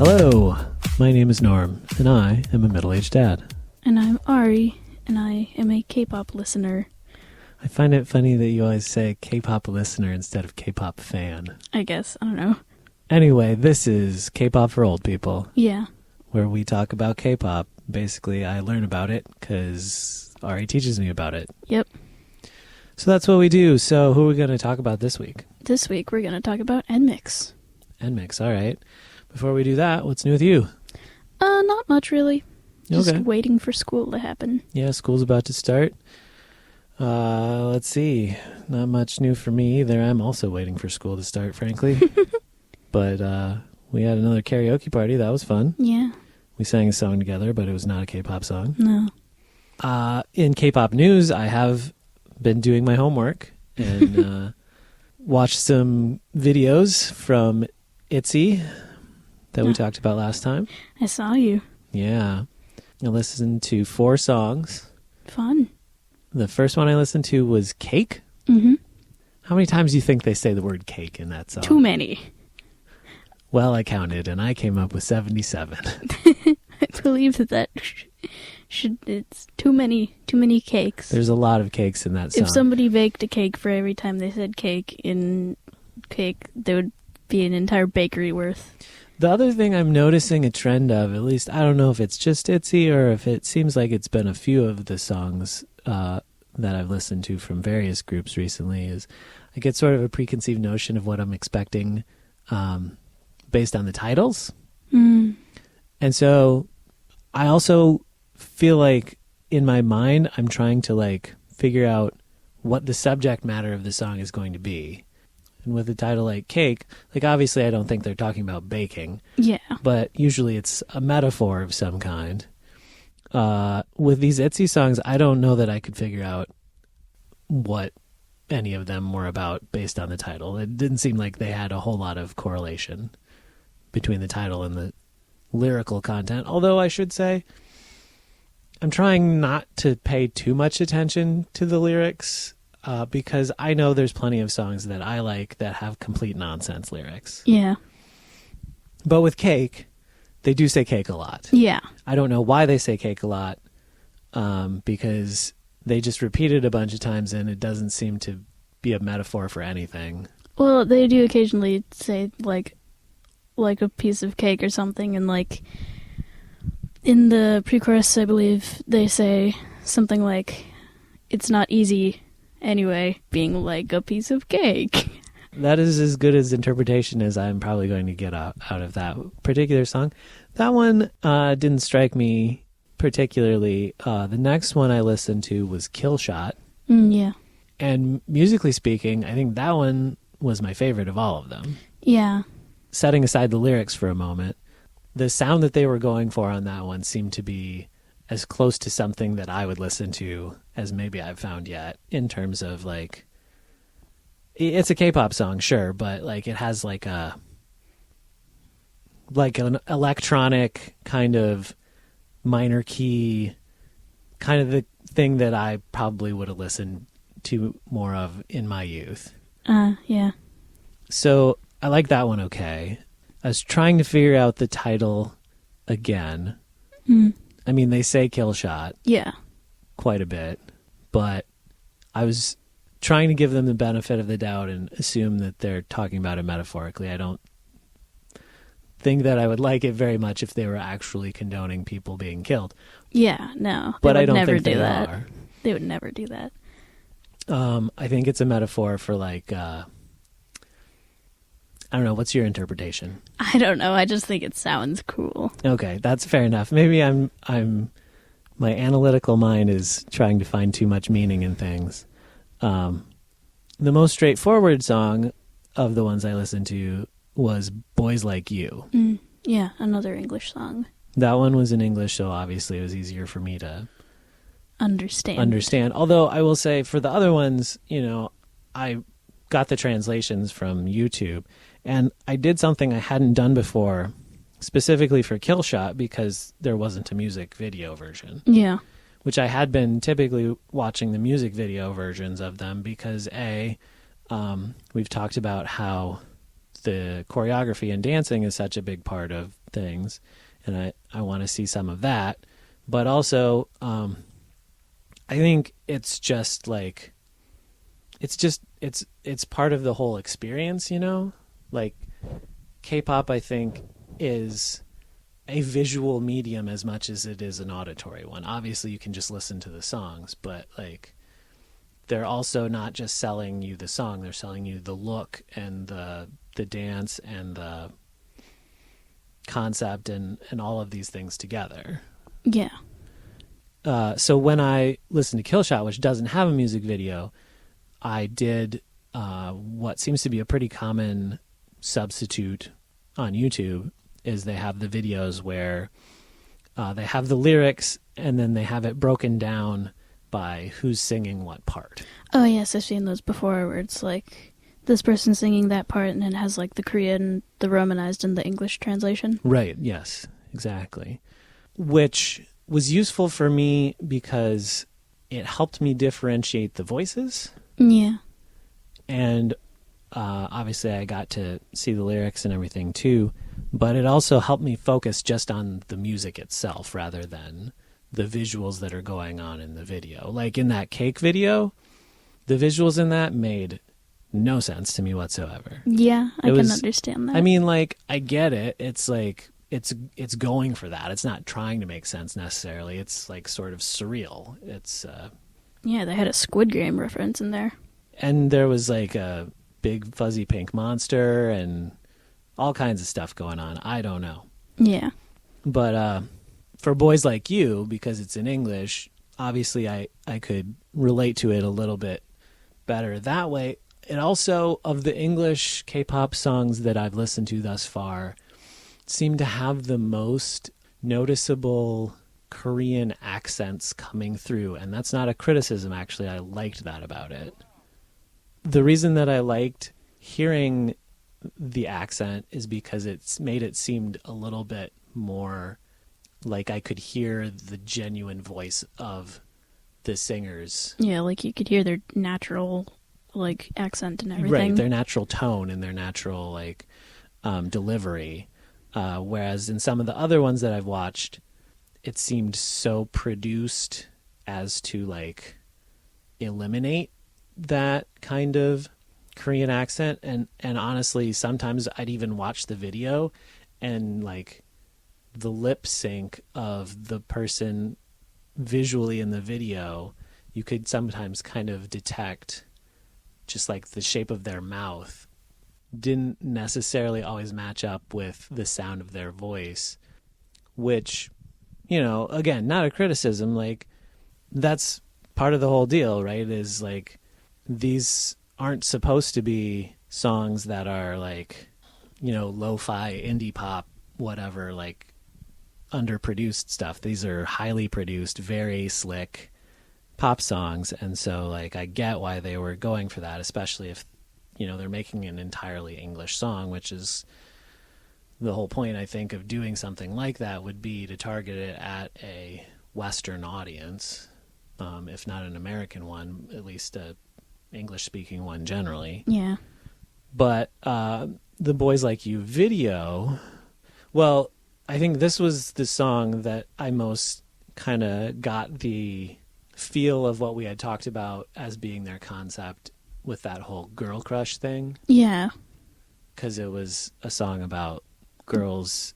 Hello, my name is Norm, and I am a middle-aged dad. And I'm Ari, and I am a K-pop listener. I find it funny that you always say K-pop listener instead of K-pop fan. I guess, I don't know. Anyway, this is K-pop for old people. Yeah. Where we talk about K-pop. Basically, I learn about it because Ari teaches me about it. Yep. So that's what we do. So who are we going to talk about this week? This week we're going to talk about NMIXX. NMIXX, all right. Before we do that, what's new with you? Not much really. Just Okay. waiting for school to happen. Yeah, school's about to start. Let's see. Not much new for me either. I'm also waiting for school to start, frankly. But we had another karaoke party. That was fun. Yeah. We sang a song together, but it was not a K-pop song. No. In K-pop news, I have been doing my homework and watched some videos from ITZY that we talked about last time. I saw you. Yeah. I listened to 4 songs. Fun. The first one I listened to was Cake. Mm-hmm. How many times do you think they say the word cake in that song? Too many. Well, I counted, and I came up with 77. I believe that it's too many cakes. There's a lot of cakes in that song. If somebody baked a cake for every time they said cake in cake, there would be an entire bakery worth. The other thing I'm noticing a trend of, at least I don't know if it's just ITZY or if it seems like it's been a few of the songs that I've listened to from various groups recently, is I get sort of a preconceived notion of what I'm expecting based on the titles. Mm. And so I also feel like in my mind I'm trying to figure out what the subject matter of the song is going to be. And with a title like Cake, obviously I don't think they're talking about baking. Yeah. But usually it's a metaphor of some kind. With these ITZY songs, I don't know that I could figure out what any of them were about based on the title. It didn't seem like they had a whole lot of correlation between the title and the lyrical content. Although I should say, I'm trying not to pay too much attention to the lyrics because I know there's plenty of songs that I like that have complete nonsense lyrics. Yeah. But with Cake, they do say cake a lot. Yeah. I don't know why they say cake a lot because they just repeat it a bunch of times and it doesn't seem to be a metaphor for anything. Well, they do occasionally say like a piece of cake or something, and in the pre-chorus, I believe they say something like, "It's not easy anyway, being like a piece of cake." That is as good as interpretation as I'm probably going to get out of that particular song. That one didn't strike me particularly. The next one I listened to was Kill Shot. Yeah. And musically speaking, I think that one was my favorite of all of them. Yeah. Setting aside the lyrics for a moment, the sound that they were going for on that one seemed to be as close to something that I would listen to as maybe I've found yet, in terms of it's a K-pop song, sure, but it has an electronic kind of minor key kind of the thing that I probably would have listened to more of in my youth. Yeah. So I like that one okay. I was trying to figure out the title again. Mm. I mean, they say Kill Shot. Yeah. Quite a bit. But I was trying to give them the benefit of the doubt and assume that they're talking about it metaphorically. I don't think that I would like it very much if they were actually condoning people being killed. Yeah, no. But I don't never think do they that. are. They would never do that. I think it's a metaphor for I don't know. What's your interpretation? I don't know. I just think it sounds cool. Okay, that's fair enough. Maybe my analytical mind is trying to find too much meaning in things. The most straightforward song of the ones I listened to was Boys Like You. Yeah, another English song. That one was in English, so obviously it was easier for me to understand. Although I will say for the other ones, I got the translations from YouTube, and I did something I hadn't done before, specifically for Kill Shot, because there wasn't a music video version. Yeah. Which I had been typically watching the music video versions of them because we've talked about how the choreography and dancing is such a big part of things, and I want to see some of that. But also, I think it's just like, it's part of the whole experience, you know? Like, K-pop, I think, is a visual medium as much as it is an auditory one. Obviously, you can just listen to the songs, but like, they're also not just selling you the song, they're selling you the look and the dance and the concept and all of these things together. Yeah. So when I listened to Killshot, which doesn't have a music video, I did what seems to be a pretty common substitute on YouTube, is they have the videos where they have the lyrics and then they have it broken down by who's singing what part. Oh, yes, I've seen those before, where it's like this person singing that part and it has like the Korean, the Romanized, and the English translation. Right, yes, exactly. Which was useful for me because it helped me differentiate the voices. Yeah. And obviously I got to see the lyrics and everything too, but it also helped me focus just on the music itself rather than the visuals that are going on in the video. Like in that Cake video, the visuals in that made no sense to me whatsoever. Yeah, I can understand that. I mean, like, I get it. It's like, it's going for that. It's not trying to make sense necessarily. It's like sort of surreal. It's yeah, they had a Squid Game reference in there. And there was like a big fuzzy pink monster and all kinds of stuff going on. I don't know. Yeah. But for Boys Like You, because it's in English, obviously I could relate to it a little bit better that way. It also, of the English K-pop songs that I've listened to thus far, seem to have the most noticeable Korean accents coming through. And that's not a criticism, actually. I liked that about it. The reason that I liked hearing the accent is because it's made it seem a little bit more like I could hear the genuine voice of the singers. Yeah, like you could hear their natural like accent and everything. Right, their natural tone and their natural like delivery. Whereas in some of the other ones that I've watched, it seemed so produced as to like eliminate that kind of Korean accent. And honestly, sometimes I'd even watch the video and like the lip sync of the person visually in the video, you could sometimes kind of detect just like the shape of their mouth didn't necessarily always match up with the sound of their voice, which, you know, again, not a criticism, like that's part of the whole deal, right? Is like, these aren't supposed to be songs that are like, you know, lo-fi, indie pop, whatever, like underproduced stuff. These are highly produced, very slick pop songs. And so like, I get why they were going for that, especially if, you know, they're making an entirely English song, which is the whole point, I think, of doing something like that would be to target it at a Western audience, if not an American one, at least a English-speaking one generally. Yeah. But the Boys Like You video, well, I think this was the song that I most kind of got the feel of what we had talked about as being their concept with that whole girl crush thing. Yeah. Because it was a song about girls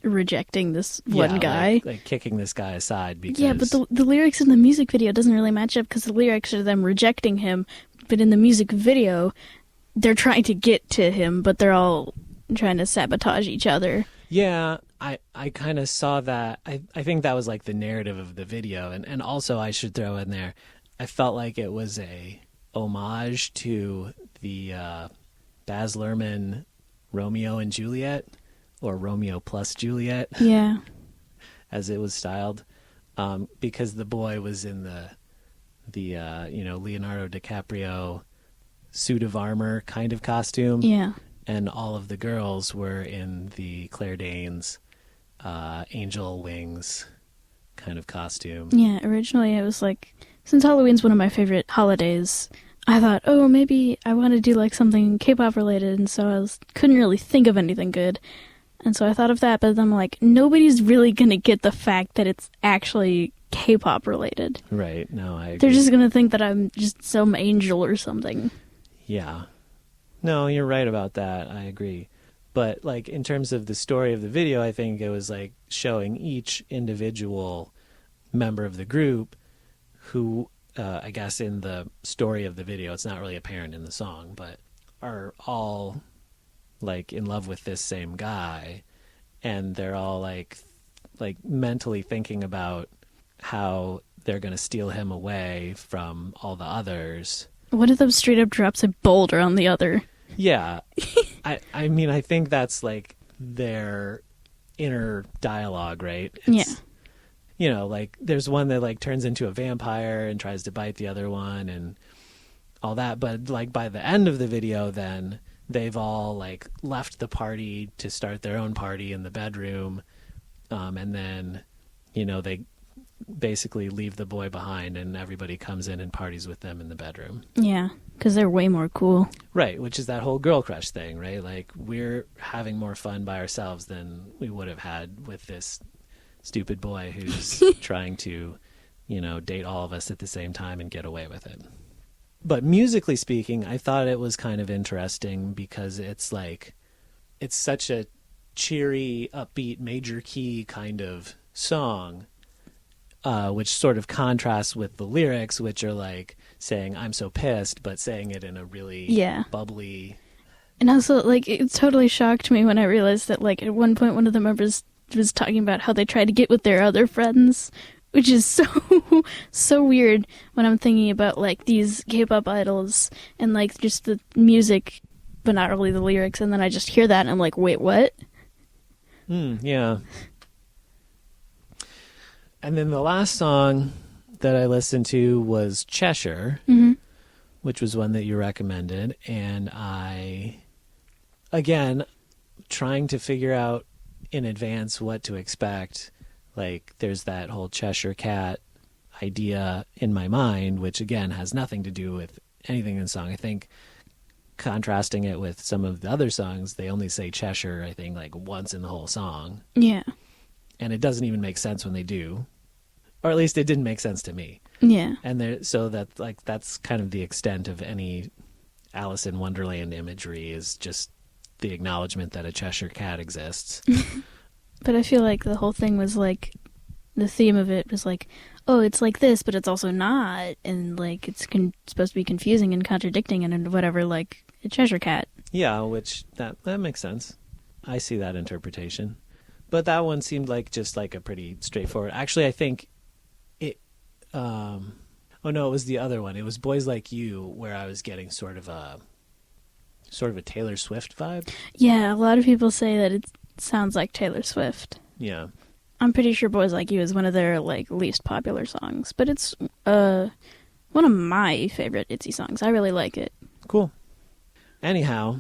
rejecting this one guy. Like kicking this guy aside. Because... Yeah, but the lyrics in the music video doesn't really match up because the lyrics are them rejecting him. But in the music video, they're trying to get to him, but they're all trying to sabotage each other. Yeah, I kind of saw that. I think that was like the narrative of the video. And also I should throw in there, I felt like it was a homage to the Baz Luhrmann Romeo and Juliet, or Romeo plus Juliet. Yeah. As it was styled. Because the boy was in the you know, Leonardo DiCaprio suit of armor kind of costume. Yeah. And all of the girls were in the Claire Danes angel wings kind of costume. Yeah, originally it was like, since Halloween's one of my favorite holidays, I thought, oh, maybe I want to do like something K-pop related, and so couldn't really think of anything good. And so I thought of that, but then I'm like, nobody's really gonna get the fact that it's actually K-pop related. Right. No, I agree. They're just gonna think that I'm just some angel or something. Yeah. No, you're right about that. I agree. But like in terms of the story of the video, I think it was like showing each individual member of the group who, I guess in the story of the video, it's not really apparent in the song, but are all like in love with this same guy, and they're all like mentally thinking about how they're going to steal him away from all the others. One of them straight up drops a boulder on the other. Yeah. I mean, I think that's like their inner dialogue, right? Yeah. You know, like there's one that like turns into a vampire and tries to bite the other one and all that. But like by the end of the video, then they've all like left the party to start their own party in the bedroom. And then, you know, they basically leave the boy behind and everybody comes in and parties with them in the bedroom. Yeah, because they're way more cool. Right, which is that whole girl crush thing, right? Like we're having more fun by ourselves than we would have had with this stupid boy who's trying to, you know, date all of us at the same time and get away with it. But musically speaking, I thought it was kind of interesting because it's like, it's such a cheery, upbeat, major key kind of song, which sort of contrasts with the lyrics, which are like saying, I'm so pissed, but saying it in a really bubbly. And also, like, it totally shocked me when I realized that, like, at one point one of the members was talking about how they try to get with their other friends, which is so weird when I'm thinking about like these K-pop idols and like just the music, but not really the lyrics. And then I just hear that and I'm like, wait, what? Yeah. And then the last song that I listened to was Cheshire, which was one that you recommended. And I, again, trying to figure out in advance what to expect. Like there's that whole Cheshire Cat idea in my mind, which again has nothing to do with anything in the song. I think contrasting it with some of the other songs, they only say Cheshire, I think, like once in the whole song. Yeah. And it doesn't even make sense when they do. Or at least it didn't make sense to me. Yeah. And so that like that's kind of the extent of any Alice in Wonderland imagery, is just the acknowledgement that a Cheshire Cat exists. But I feel like the whole thing was like, the theme of it was like, oh, it's like this, but it's also not, and like it's supposed to be confusing and contradicting and whatever, like a Cheshire Cat. Yeah, which that makes sense. I see that interpretation. But that one seemed like just like a pretty straightforward. Actually, I think it. Oh no, it was the other one. It was Boys Like You, where I was getting sort of a Taylor Swift vibe. Yeah, a lot of people say that it sounds like Taylor Swift. Yeah. I'm pretty sure Boys Like You is one of their like least popular songs, but it's one of my favorite ITZY songs. I really like it. Cool. Anyhow,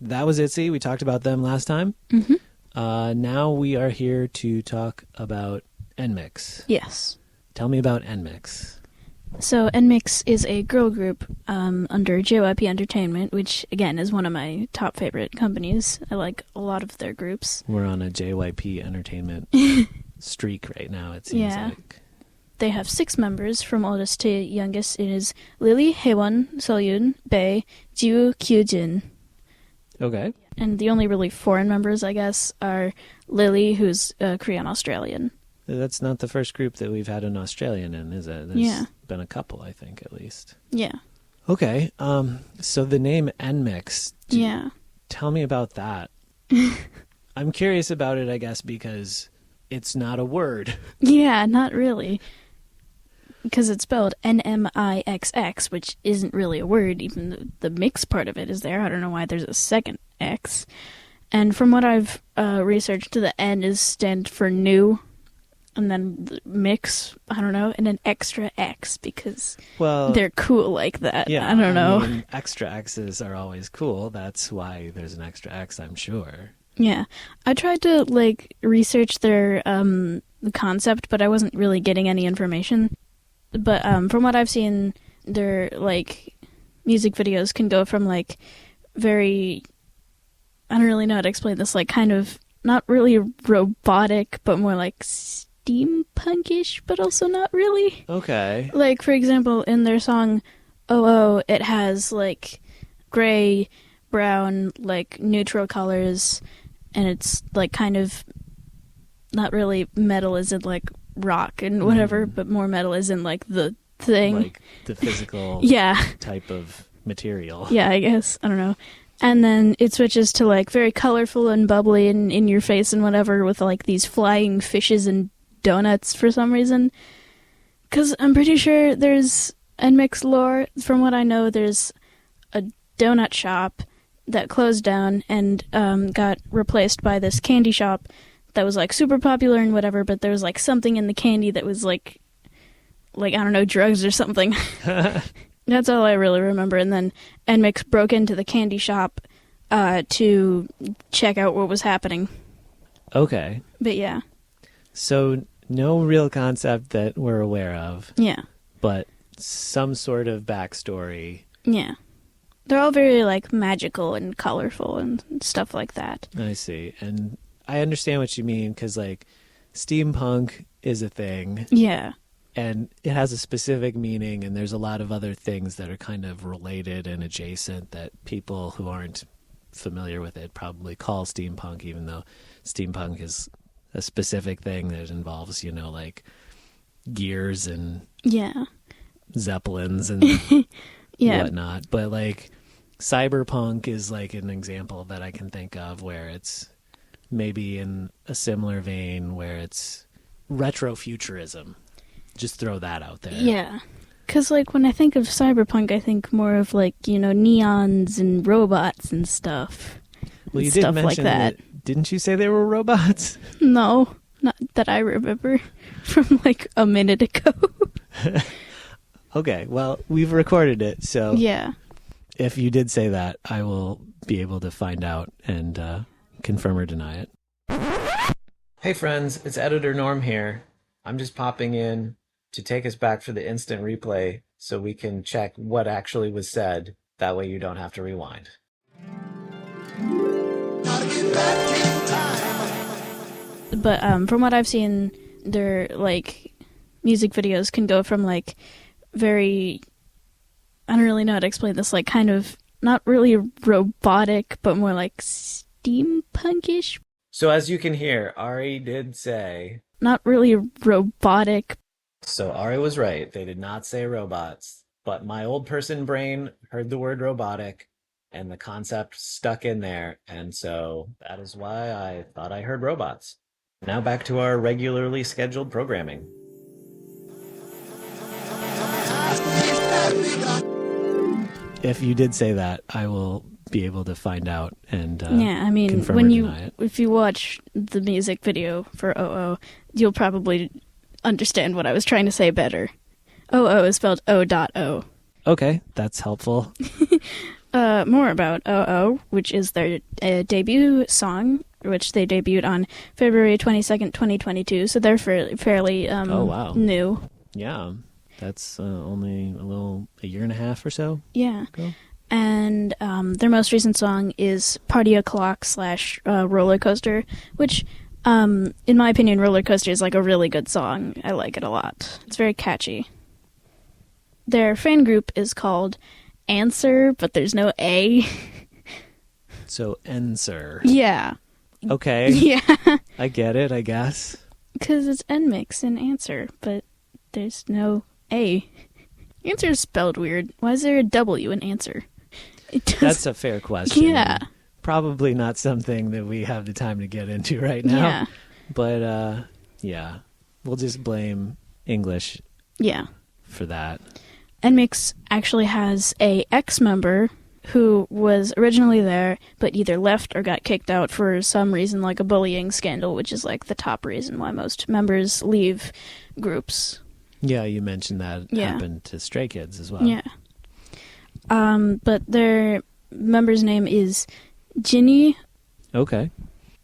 that was ITZY. We talked about them last time. Now we are here to talk about NMIXX. Yes. Tell me about NMIXX. So NMIXX is a girl group under JYP Entertainment, which again is one of my top favorite companies. I like a lot of their groups. We're on a JYP Entertainment streak right now, it seems like. They have 6 members, from oldest to youngest. It is Lily, Haewon, Seohyun, Bae, Jiwoo, Kyujin. Okay. And the only really foreign members, I guess, are Lily, who's Korean-Australian. That's not the first group that we've had an Australian in, is it? There's been a couple, I think, at least. Yeah. Okay. So the name NMIXX. Tell me about that. I'm curious about it, I guess, because it's not a word. Yeah, not really. Because it's spelled NMIXX, which isn't really a word. Even the mix part of it is there. I don't know why there's a second X. And from what I've researched, the N is stand for new. And then the mix, I don't know, and an extra X because they're cool like that. Yeah, I don't know. I mean, extra X's are always cool. That's why there's an extra X, I'm sure. Yeah. I tried to, like, research their concept, but I wasn't really getting any information. But from what I've seen, their, like, music videos can go from, like, very... I don't really know how to explain this, like, kind of not really robotic, but more like steampunkish, but also not really. Okay. Like, for example, in their song "Oh Oh," it has like gray, brown, like neutral colors, and it's like kind of not really metal as in like rock and whatever, but more metal as in like the thing. Like the physical type of material. Yeah, I guess. I don't know. And then it switches to like very colorful and bubbly and in your face and whatever with like these flying fishes and donuts for some reason. Because I'm pretty sure there's NMIXX lore. From what I know, there's a donut shop that closed down and got replaced by this candy shop that was like super popular and whatever, but there was like something in the candy that was like I don't know, drugs or something. That's all I really remember. And then NMIXX broke into the candy shop to check out what was happening. Okay. But yeah. So no real concept that we're aware of. Yeah. But some sort of backstory. Yeah. They're all very like magical and colorful and stuff like that. I see. And I understand what you mean because like steampunk is a thing. Yeah. And it has a specific meaning, and there's a lot of other things that are kind of related and adjacent that people who aren't familiar with it probably call steampunk, even though steampunk is a specific thing that involves, you know, like gears and zeppelins and whatnot. But like cyberpunk is like an example that I can think of where it's maybe in a similar vein where it's retrofuturism. Just throw that out there. Yeah. Because, like, when I think of cyberpunk, I think more of, like, you know, neons and robots and stuff. Well, you did mention like that. Didn't you say they were robots? No, not that I remember from, like, a minute ago. Okay, well, we've recorded it, so... Yeah. If you did say that, I will be able to find out and confirm or deny it. Hey, friends, it's Editor Norm here. I'm just popping in to take us back for the instant replay so we can check what actually was said. That way you don't have to rewind. But from what I've seen, their like music videos can go from like very, I don't really know how to explain this, like kind of not really robotic, but more like steampunkish. So as you can hear, Ari did say... Not really robotic. So Ari was right. They did not say robots. But my old person brain heard the word robotic, and the concept stuck in there. And so that is why I thought I heard robots. Now back to our regularly scheduled programming. If you did say that, I will be able to find out and I mean, confirm when or you deny it. if you watch the music video for OO, you'll probably understand what I was trying to say better. OO is spelled O.O. Okay, that's helpful. More about OO, which is their debut song, which they debuted on February 22nd, 2022. So they're fairly Oh, wow. new. Yeah, that's only a year and a half or so. Yeah. ago. And their most recent song is Party O'Clock / Roller Coaster, which, in my opinion, Roller Coaster is like a really good song. I like it a lot. It's very catchy. Their fan group is called Answer, but there's no A. So, Ensor. Yeah. Okay. Yeah. I get it, I guess. Because it's NMIXX in Answer, but there's no A. Answer is spelled weird. Why is there a W in Answer? That's a fair question. Yeah. Probably not something that we have the time to get into right now. Yeah. But, yeah. We'll just blame English for that. NMIXX actually has a ex-member who was originally there, but either left or got kicked out for some reason, like a bullying scandal, which is like the top reason why most members leave groups. Yeah, you mentioned that happened to Stray Kids as well. Yeah. But their member's name is Ginny. Okay.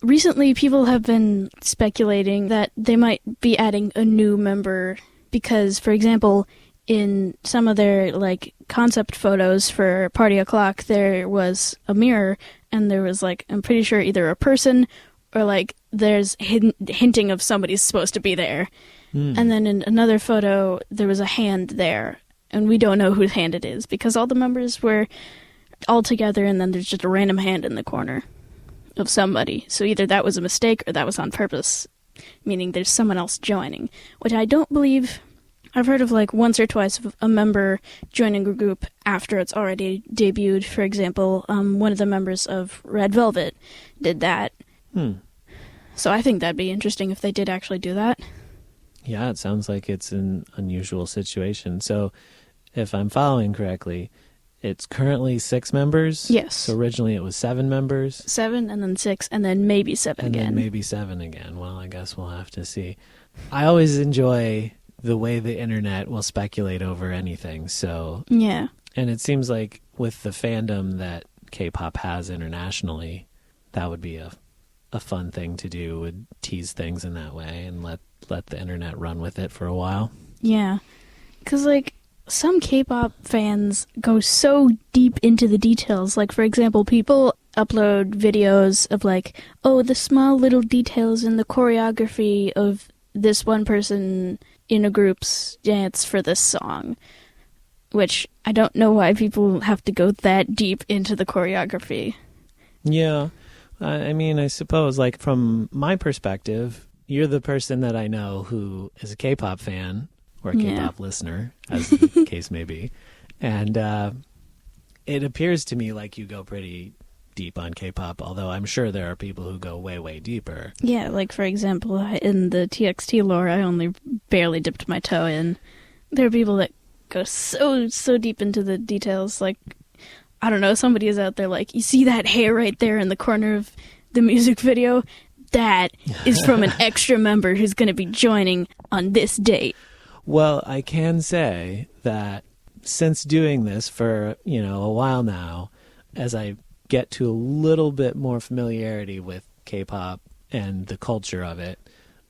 Recently, people have been speculating that they might be adding a new member because, for example, in some of their like concept photos for Party O'Clock, there was a mirror and there was like, I'm pretty sure either a person or like there's hinting of somebody's supposed to be there. And then in another photo, there was a hand there, and we don't know whose hand it is because all the members were all together, and then there's just a random hand in the corner of somebody. So either that was a mistake or that was on purpose, meaning there's someone else joining, which I don't believe. I've heard of like once or twice of a member joining a group after it's already debuted. For example, one of the members of Red Velvet did that. So I think that'd be interesting if they did actually do that. Yeah, it sounds like it's an unusual situation. So if I'm following correctly, it's currently 6 members? Yes. So originally it was 7 members? 7, and then 6, and then maybe 7 again. And then maybe 7 again. Well, I guess we'll have to see. I always enjoy the way the internet will speculate over anything. So yeah. And it seems like with the fandom that K-pop has internationally, that would be a fun thing to do, would tease things in that way and let the internet run with it for a while. Yeah. Because, like, some K-pop fans go so deep into the details. Like, for example, people upload videos of, like, oh, the small little details in the choreography of this one person in a group's dance for this song. Which, I don't know why people have to go that deep into the choreography. Yeah. I mean, I suppose, like, from my perspective, you're the person that I know who is a K-pop fan, or a K-pop listener, as the case may be. And it appears to me like you go pretty deep on K-pop, although I'm sure there are people who go way, way deeper. Yeah, like, for example, in the TXT lore, I only barely dipped my toe in. There are people that go so deep into the details, like, I don't know, somebody is out there like, you see that hair right there in the corner of the music video? That is from an extra member who's going to be joining on this date. Well, I can say that since doing this for, a while now, as I get to a little bit more familiarity with K-pop and the culture of it,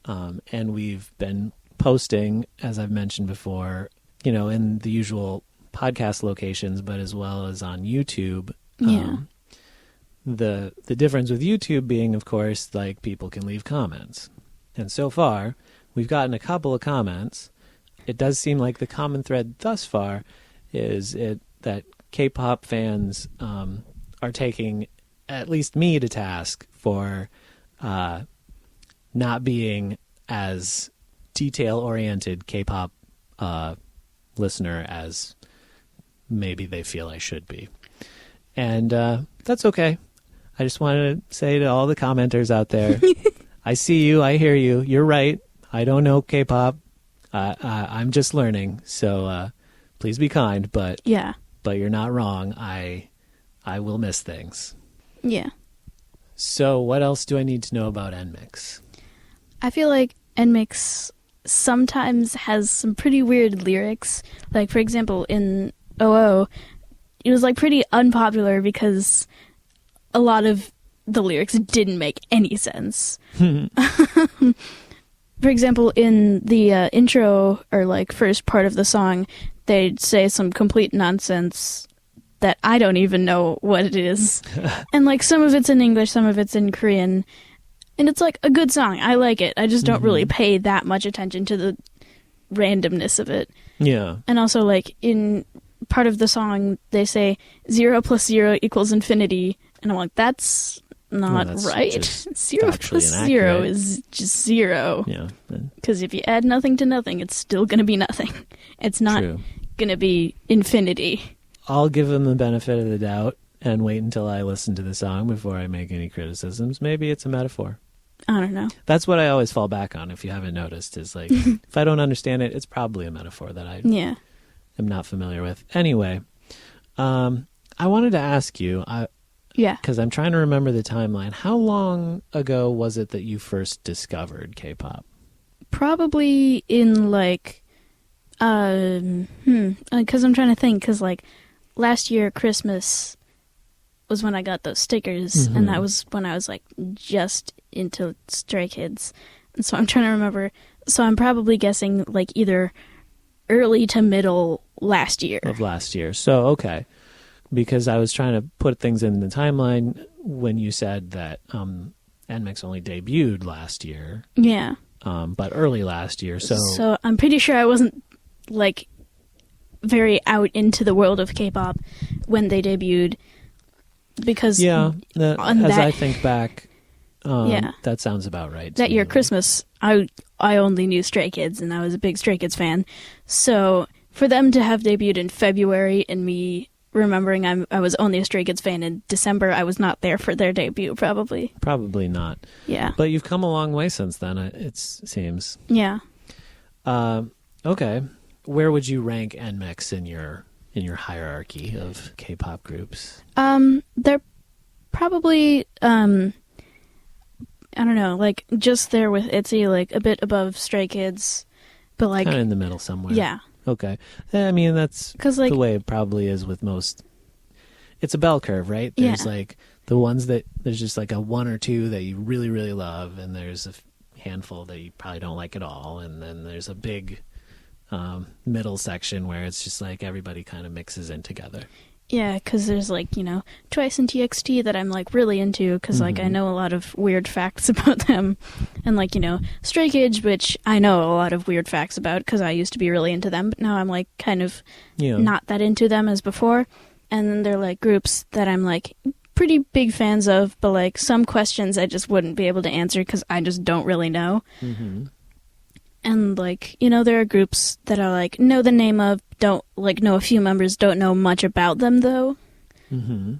and we've been posting, as I've mentioned before, in the usual podcast locations, but as well as on YouTube. Yeah. The difference with YouTube being, of course, like, people can leave comments. And so far, we've gotten a couple of comments. It does seem like the common thread thus far is that K-pop fans are taking at least me to task for not being as detail-oriented K-pop listener as maybe they feel I should be. And that's okay. I just wanted to say to all the commenters out there, I see you, I hear you, you're right. I don't know K-pop. I'm just learning, so please be kind, but you're not wrong. I will miss things. Yeah. So what else do I need to know about NMIXX? I feel like NMIXX sometimes has some pretty weird lyrics. Like, for example, in OO, it was, like, pretty unpopular because a lot of the lyrics didn't make any sense. For example, in the intro, or, like, first part of the song, they'd say some complete nonsense that I don't even know what it is. And, like, some of it's in English, some of it's in Korean. And it's, like, a good song. I like it. I just don't really pay that much attention to the randomness of it. Yeah. And also, like, in part of the song, they say 0 + 0 = infinity. And I'm like, that's not right. 0 + 0 is just 0. Yeah. Because if you add nothing to nothing, it's still going to be nothing. It's not going to be infinity. I'll give them the benefit of the doubt and wait until I listen to the song before I make any criticisms. Maybe it's a metaphor. I don't know. That's what I always fall back on, if you haven't noticed, is like, if I don't understand it, it's probably a metaphor that I am not familiar with. Anyway, I wanted to ask you, because I'm trying to remember the timeline. How long ago was it that you first discovered K-pop? Probably in, like, because I'm trying to think, because, like, last year, Christmas was when I got those stickers, and that was when I was, like, just into Stray Kids. And so I'm trying to remember. So I'm probably guessing, like, either early to middle last year. Of last year. So, okay. Because I was trying to put things in the timeline when you said that NMIXX only debuted last year. Yeah. But early last year. So I'm pretty sure I wasn't like very out into the world of K-pop when they debuted, because I think back, that sounds about right. That year Christmas, I only knew Stray Kids, and I was a big Stray Kids fan. So for them to have debuted in February, and me remembering I was only a Stray Kids fan in December, I was not there for their debut, probably. Probably not. Yeah. But you've come a long way since then, it seems. Yeah. Okay. Where would you rank NMIXX in your hierarchy of K-pop groups? They're probably, I don't know, like, just there with ITZY, like, a bit above Stray Kids, but, like... Kind of in the middle somewhere. Yeah. Okay. I mean, that's like, the way it probably is with most... It's a bell curve, right? There's, like, the ones that... There's just, like, a one or two that you really, really love, and there's a handful that you probably don't like at all, and then there's a big middle section where it's just, like, everybody kind of mixes in together. Yeah, because there's, like, you know, Twice and TXT that I'm, like, really into, because, like, I know a lot of weird facts about them. And, like, you know, Stray Kids, which I know a lot of weird facts about, because I used to be really into them, but now I'm, like, kind of not that into them as before. And then they're, like, groups that I'm, like, pretty big fans of, but, like, some questions I just wouldn't be able to answer, because I just don't really know. Mm-hmm. And, like, you know, there are groups that I, like, know the name of, don't, like, know a few members, don't know much about them, though. Mm-hmm.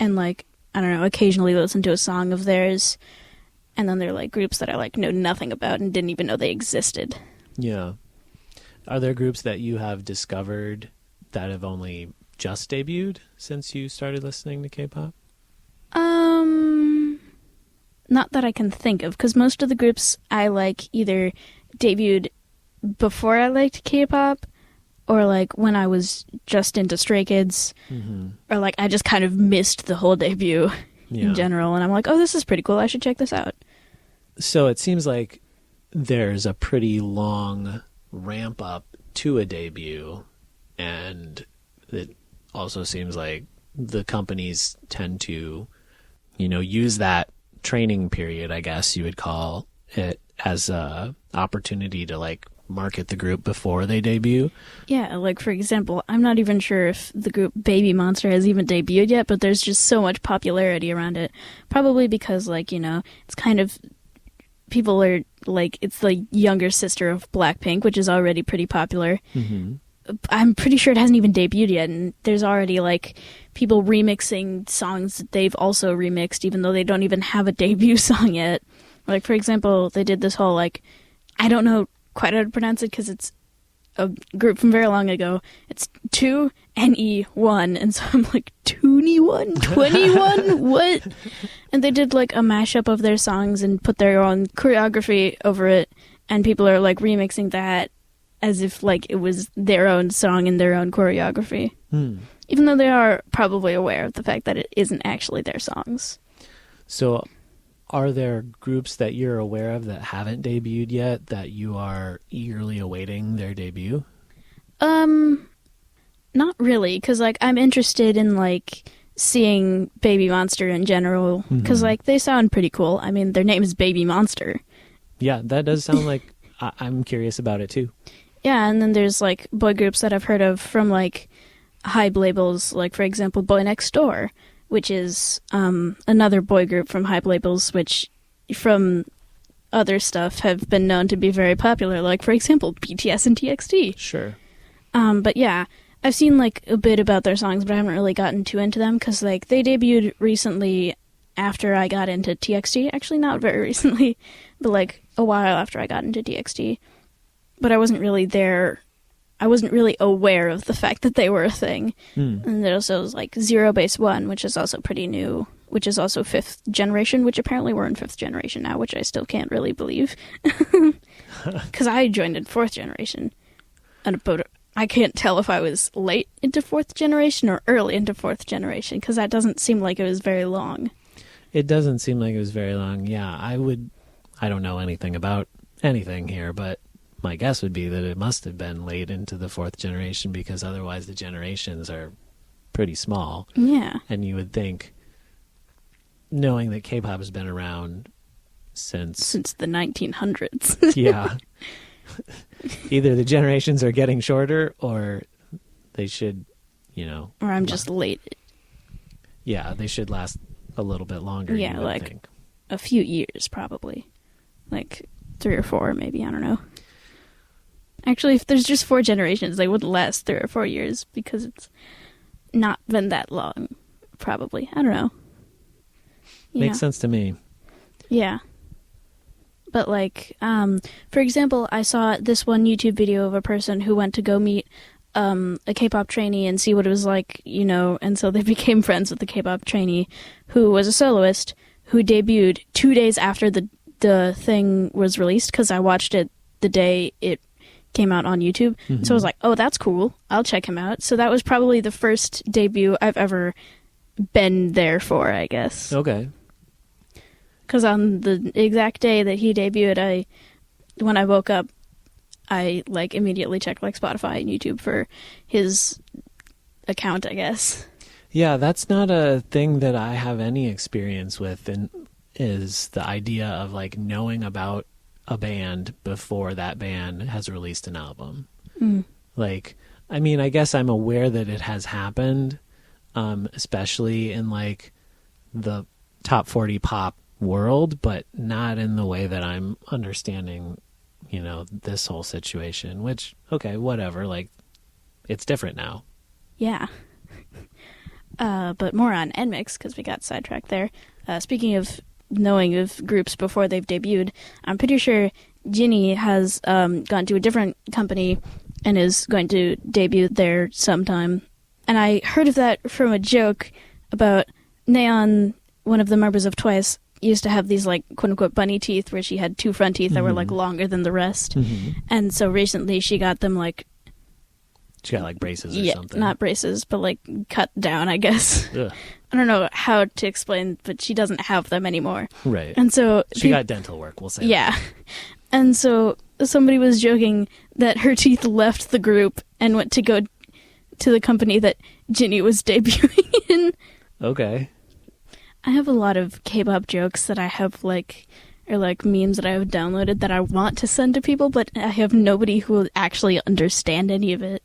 And, like, I don't know, occasionally listen to a song of theirs. And then there are, like, groups that I, like, know nothing about and didn't even know they existed. Yeah. Are there groups that you have discovered that have only just debuted since you started listening to K-pop? Not that I can think of, because most of the groups I like either debuted before I liked K-pop, or like when I was just into Stray Kids, or like I just kind of missed the whole debut in general, and I'm like, oh, this is pretty cool, I should check this out. So it seems like there's a pretty long ramp up to a debut, and it also seems like the companies tend to, you know, use that training period, I guess you would call it, as a opportunity to like market the group before they debut. Yeah, like for example, I'm not even sure if the group Baby Monster has even debuted yet, but there's just so much popularity around it. Probably because, like, you know, it's kind of, people are like, it's the younger sister of Blackpink, which is already pretty popular. Mm-hmm. I'm pretty sure it hasn't even debuted yet, and there's already like people remixing songs that they've also remixed, even though they don't even have a debut song yet. Like, for example, they did this whole, like, I don't know quite how to pronounce it because it's a group from very long ago. It's 2NE1, and so I'm like, 21? What? And they did, like, a mashup of their songs and put their own choreography over it, and people are, like, remixing that as if, like, it was their own song and their own choreography. Even though they are probably aware of the fact that it isn't actually their songs. So are there groups that you're aware of that haven't debuted yet that you are eagerly awaiting their debut? Not really, because, like, I'm interested in, like, seeing Baby Monster in general, because, like, they sound pretty cool. I mean, their name is Baby Monster. Yeah, that does sound like, I'm curious about it, too. Yeah, and then there's, like, boy groups that I've heard of from, like, Hype labels, like, for example, Boy Next Door, which is another boy group from Hype labels, which, from other stuff, have been known to be very popular, like, for example, BTS and TXT. Sure. But yeah, I've seen, like, a bit about their songs, but I haven't really gotten too into them, because, like, they debuted recently after I got into TXT. Actually, not very recently, but, like, a while after I got into TXT. But I wasn't really there. I wasn't really aware of the fact that they were a thing. And there also was, like, Zero Base One, which is also pretty new, which is also 5th generation, which apparently we're in 5th generation now, which I still can't really believe. Because I joined in 4th generation. But I can't tell if I was late into 4th generation or early into 4th generation, because that doesn't seem like it was very long. It doesn't seem like it was very long. Yeah, I don't know anything about anything here, but my guess would be that it must have been late into the 4th generation, because otherwise the generations are pretty small. Yeah. And you would think, knowing that K-pop has been around since the 1900s. Yeah. Either the generations are getting shorter or they should, or I'm just late. Yeah, they should last a little bit longer. Yeah, like think. A few years probably. Like 3 or 4 maybe, I don't know. Actually, if there's just 4 generations, they wouldn't last 3 or 4 years because it's not been that long, probably. I don't know. Makes sense to me. Yeah. But, like, for example, I saw this one YouTube video of a person who went to go meet a K-pop trainee and see what it was like, and so they became friends with the K-pop trainee who was a soloist who debuted 2 days after the thing was released, because I watched it the day it came out on YouTube. Mm-hmm. So I was like, oh, that's cool. I'll check him out. So that was probably the first debut I've ever been there for, I guess. Okay. Because on the exact day that he debuted, when I woke up, I immediately checked Spotify and YouTube for his account, I guess. Yeah, that's not a thing that I have any experience with, and is the idea of knowing about a band before that band has released an album. Mm. I guess I'm aware that it has happened, especially in the top 40 pop world, but not in the way that I'm understanding, this whole situation, which, okay, whatever, it's different now. Yeah. But more on NMIXX, because we got sidetracked there. Speaking of knowing of groups before they've debuted, I'm pretty sure Ginny has gone to a different company and is going to debut there sometime. And I heard of that from a joke about Neon, one of the members of Twice, used to have these quote-unquote bunny teeth where she had 2 front teeth that were longer than the rest. Mm-hmm. And so recently she got them she got braces or something. Not braces, but cut down, I guess. Ugh. I don't know how to explain, but she doesn't have them anymore. Right. And so she got dental work, we'll say. Yeah. And so somebody was joking that her teeth left the group and went to go to the company that Ginny was debuting in. Okay. I have a lot of K-pop jokes that I have or memes that I have downloaded that I want to send to people, but I have nobody who will actually understand any of it.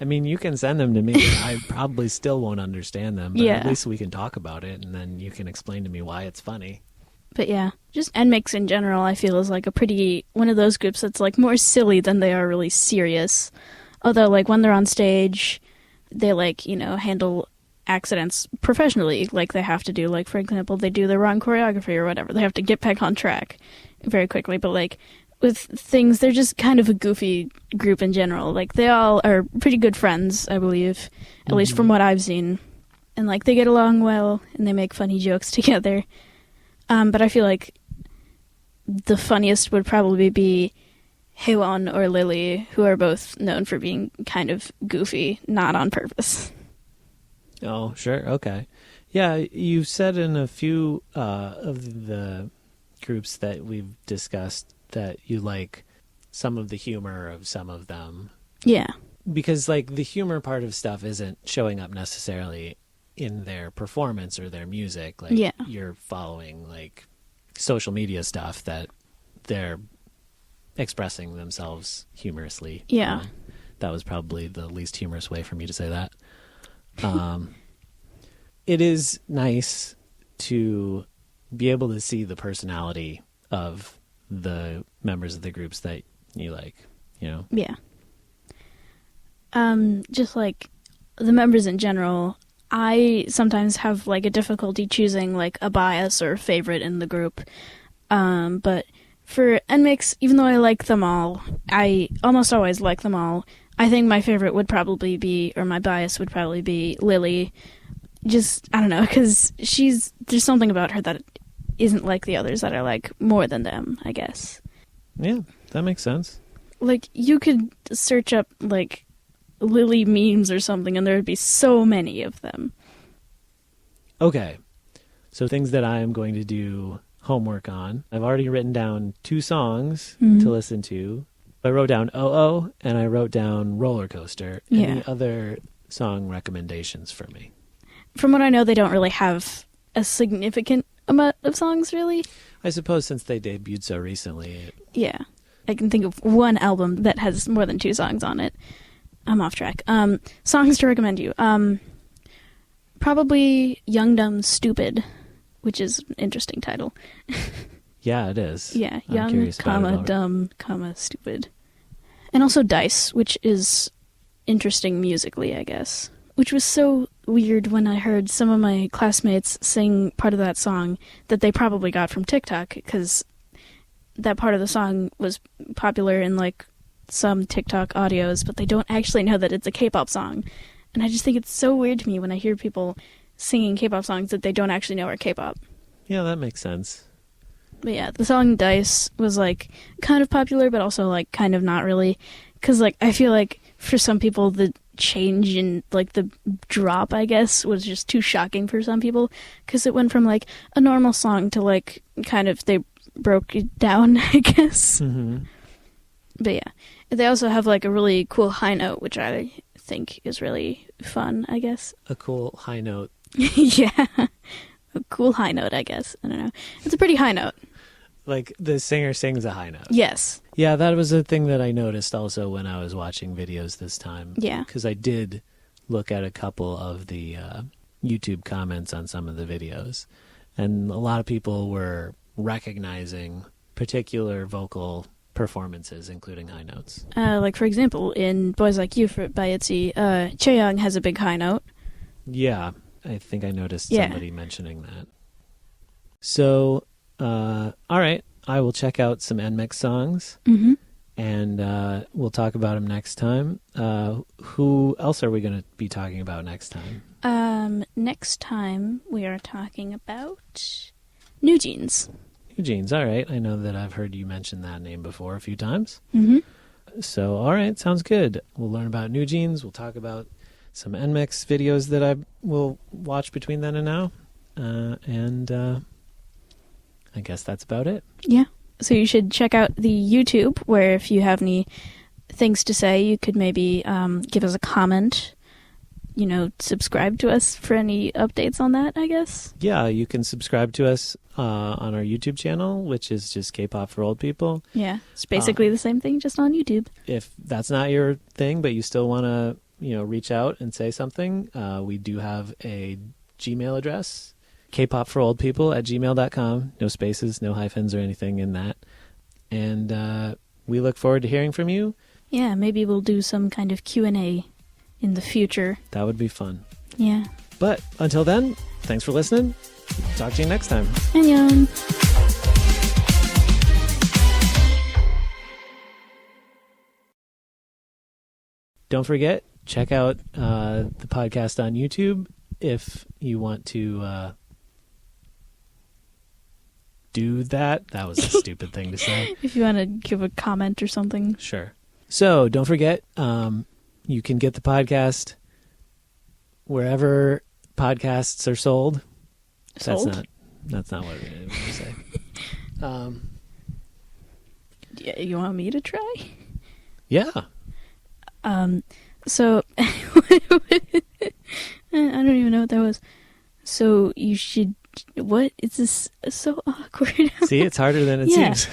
I mean, you can send them to me. I probably still won't understand them, but at least we can talk about it, and then you can explain to me why it's funny. But yeah, just NMIXX in general, I feel, is one of those groups that's more silly than they are really serious. Although, when they're on stage, they handle accidents professionally, they have to do. For example, they do the wrong choreography or whatever. They have to get back on track very quickly. But with things, they're just kind of a goofy group in general. They all are pretty good friends, I believe, at least from what I've seen. And they get along well, and they make funny jokes together. But I feel the funniest would probably be Haewon or Lily, who are both known for being kind of goofy, not on purpose. Oh, sure. Okay. Yeah, you said in a few of the groups that we've discussed that you like some of the humor of some of them. Yeah. Because, the humor part of stuff isn't showing up necessarily in their performance or their music. You're following, social media stuff that they're expressing themselves humorously. Yeah. That was probably the least humorous way for me to say that. It is nice to be able to see the personality of the members of the groups that you like, Yeah. Just the members in general, I sometimes have a difficulty choosing a bias or favorite in the group. But for NMIXX, even though I like them all, I almost always like them all. I think my favorite would probably be, or my bias would probably be Lily. Just, I don't know, because there's something about her that isn't like the others that I like more than them, I guess. Yeah, that makes sense. You could search up, Lily memes or something, and there would be so many of them. Okay, so things that I am going to do homework on. I've already written down 2 songs to listen to. I wrote down Oh, and I wrote down Roller Coaster. Yeah. Any other song recommendations for me? From what I know, they don't really have a significant amount of songs, really. I suppose since they debuted so recently. Yeah. I can think of one album that has more than 2 songs on it. I'm off track. Songs to recommend you. Probably Young, Dumb, Stupid, which is an interesting title. Yeah, it is. Yeah, I'm Young, Dumb, Stupid. And also Dice, which is interesting musically, I guess. Which was so weird when I heard some of my classmates sing part of that song that they probably got from TikTok, because that part of the song was popular in, like, some TikTok audios, but they don't actually know that it's a K-pop song. And I just think it's so weird to me when I hear people singing K-pop songs that they don't actually know are K-pop. Yeah, that makes sense. But yeah, the song Dice was, like, kind of popular, but also, like, kind of not really. Because, like, I feel like for some people the change in, like, the drop, I guess, was just too shocking for some people. Because it went from, like, a normal song to, like, kind of, they broke it down, I guess. Mm-hmm. But yeah, they also have, like, a really cool high note, which I think is really fun, I guess. A cool high note. Yeah. A cool high note, I guess. I don't know. It's a pretty high note. Like, the singer sings a high note. Yes. Yeah, that was a thing that I noticed also when I was watching videos this time. Yeah. Because I did look at a couple of the YouTube comments on some of the videos. And a lot of people were recognizing particular vocal performances, including high notes. Like, for example, in Boys Like You by ITZY, Chaeyoung has a big high note. Yeah, I think I noticed somebody mentioning that. So, all right, I will check out some NMIXX songs, and we'll talk about them next time. Who else are we going to be talking about next time? Next time we are talking about New Jeans. New Jeans, all right. I know that I've heard you mention that name before a few times. Mm-hmm. So, all right, sounds good. We'll learn about New Jeans. We'll talk about some NMIXX videos that I will watch between then and now. And I guess that's about it. Yeah. So you should check out the YouTube, where if you have any things to say, you could maybe give us a comment. You know, subscribe to us for any updates on that, I guess. Yeah, you can subscribe to us on our YouTube channel, which is just K-pop for old people. Yeah, it's basically the same thing, just on YouTube. If that's not your thing, but you still want to, reach out and say something, we do have a Gmail address, kpopforoldpeople@gmail.com. No spaces, no hyphens or anything in that. And we look forward to hearing from you. Yeah, maybe we'll do some kind of Q&A in the future. That would be fun. Yeah. But until then, thanks for listening. Talk to you next time. Annyeong. Don't forget, check out the podcast on YouTube if you want to do that. That was a stupid thing to say. If you want to give a comment or something. Sure. So don't forget, you can get the podcast wherever podcasts are sold. Sold? That's not what I was going to say. Yeah, you want me to try? Yeah. So I don't even know what that was. So you should. What? It's this so awkward. See, it's harder than it seems.